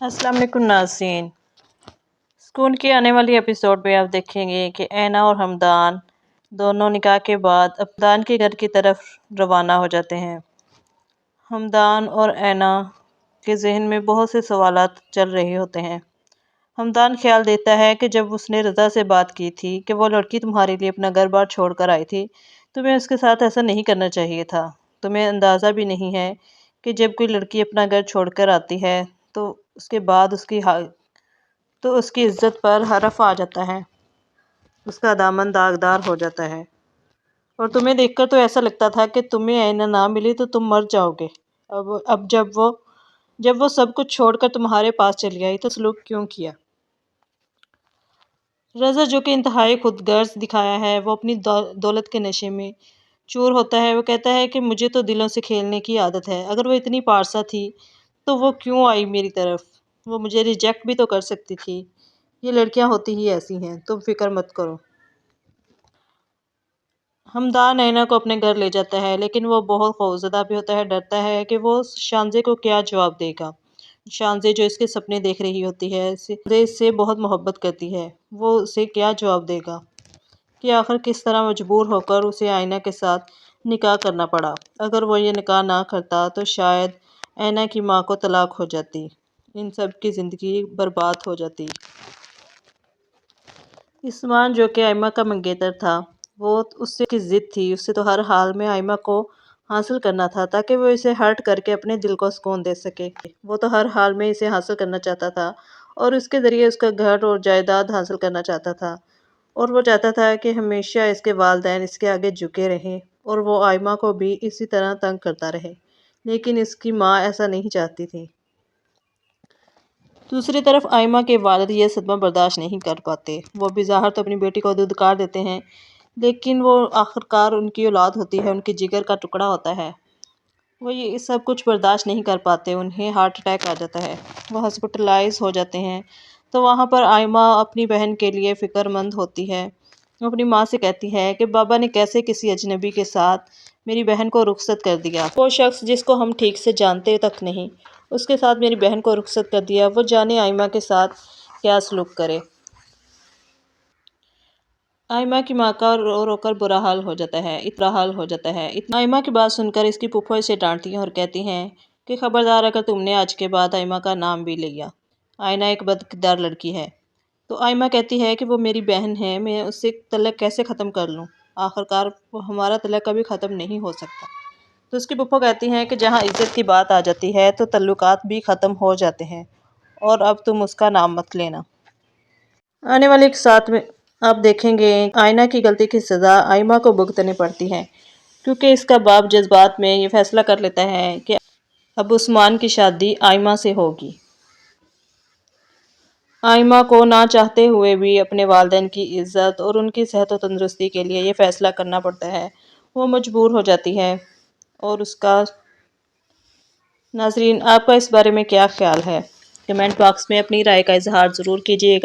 अस्सलाम वालेकुम नाज़रीन। स्कूल की आने वाली एपिसोड में आप देखेंगे कि ऐना और हमदान दोनों निकाह के बाद हमदान के घर की तरफ रवाना हो जाते हैं। हमदान और ऐना के जहन में बहुत से सवालात चल रहे होते हैं। हमदान ख्याल देता है कि जब उसने रज़ा से बात की थी कि वो लड़की तुम्हारे लिए अपना घर बार छोड़ कर आई थी, तुम्हें उसके साथ ऐसा नहीं करना चाहिए था। तुम्हें अंदाज़ा भी नहीं है कि जब कोई लड़की अपना घर छोड़कर आती है तो उसके बाद उसकी इज्जत पर हरफ आ जाता है, उसका दामन दागदार हो जाता है। और तुम्हें देखकर तो ऐसा लगता था कि तुम्हें ऐना ना मिली तो तुम मर जाओगे। अब जब वो सब कुछ छोड़कर तुम्हारे पास चली आई तो सलूक क्यों किया? रज़ा जो कि इंतहाई खुदगर्ज दिखाया है, वो अपनी दौलत के नशे में चूर होता है। वो कहता है कि मुझे तो दिलों से खेलने की आदत है। अगर वो इतनी पारसा थी तो वो क्यों आई मेरी तरफ? वो मुझे रिजेक्ट भी तो कर सकती थी। ये लड़कियां होती ही ऐसी हैं, तुम फिक्र मत करो। हमदान ऐना को अपने घर ले जाता है, लेकिन वो बहुत खौफजदा भी होता है। डरता है कि वो शानजे को क्या जवाब देगा। शानजे जो इसके सपने देख रही होती है, इससे बहुत मोहब्बत करती है, वो उसे क्या जवाब देगा कि आखिर किस तरह मजबूर होकर उसे आयना के साथ निकाह करना पड़ा। अगर वो ये निकाह ना करता तो शायद ऐना की माँ को तलाक हो जाती, इन सब की ज़िंदगी बर्बाद हो जाती। इस्मान जो कि आयमा का मंगेतर था, वो उससे की ज़िद थी। उससे तो हर हाल में आयमा को हासिल करना था ताकि वो इसे हर्ट करके अपने दिल को सुकून दे सके। वो तो हर हाल में इसे हासिल करना चाहता था और उसके ज़रिए उसका घर और जायदाद हासिल करना चाहता था। और वो चाहता था कि हमेशा इसके वालिदैन इसके आगे झुके रहें और वो आयमा को भी इसी तरह तंग करता रहे। लेकिन इसकी माँ ऐसा नहीं चाहती थी। दूसरी तरफ आयमा के वालिद ये सदमा बर्दाश्त नहीं कर पाते। वो भी ज़ाहिर तो अपनी बेटी को दुदकार देते हैं, लेकिन वो आखिरकार उनकी औलाद होती है, उनके जिगर का टुकड़ा होता है। वो ये सब कुछ बर्दाश्त नहीं कर पाते, उन्हें हार्ट अटैक आ जाता है। वो हॉस्पिटलाइज हो जाते हैं। तो वहाँ पर आयमा अपनी बहन के लिए फ़िक्रमंद होती है। वो अपनी माँ से कहती है कि बाबा ने कैसे किसी अजनबी के साथ मेरी बहन को रुखसत कर दिया। वो शख्स जिसको हम ठीक से जानते तक नहीं, उसके साथ मेरी बहन को रुखसत कर दिया। वो जाने आयमा के साथ क्या सलूक करे। आयमा की माँ का रो रो कर बुरा हाल हो जाता है, इतना हाल हो जाता है। इतना आयमा की बात सुनकर इसकी फूफो इसे डांटती हैं और कहती हैं कि खबरदार अगर तुमने आज के बाद आयमा का नाम भी लिया। आयना एक बदकिरदार लड़की है। तो आयमा कहती है कि वो मेरी बहन है, मैं उससे तलक कैसे ख़त्म कर लूँ? आखिरकार वो हमारा तलक कभी ख़त्म नहीं हो सकता। तो उसकी फूफो कहती हैं कि जहाँ इज्जत की बात आ जाती है तो तल्लुकात भी ख़त्म हो जाते हैं, और अब तुम उसका नाम मत लेना। आने वाले एक साथ में आप देखेंगे आयना की गलती की सज़ा आयमा को भुगतनी पड़ती है, क्योंकि इसका बाप जज्बात में ये फैसला कर लेता है कि अब उस्मान की शादी आयमा से होगी। आयमा को ना चाहते हुए भी अपने वालिदैन की इज़्ज़त और उनकी सेहत और तंदुरुस्ती के लिए ये फ़ैसला करना पड़ता है। वो मजबूर हो जाती है। और उसका नाज़रीन, आपका इस बारे में क्या ख्याल है? कमेंट बॉक्स में अपनी राय का इजहार ज़रूर कीजिएगा।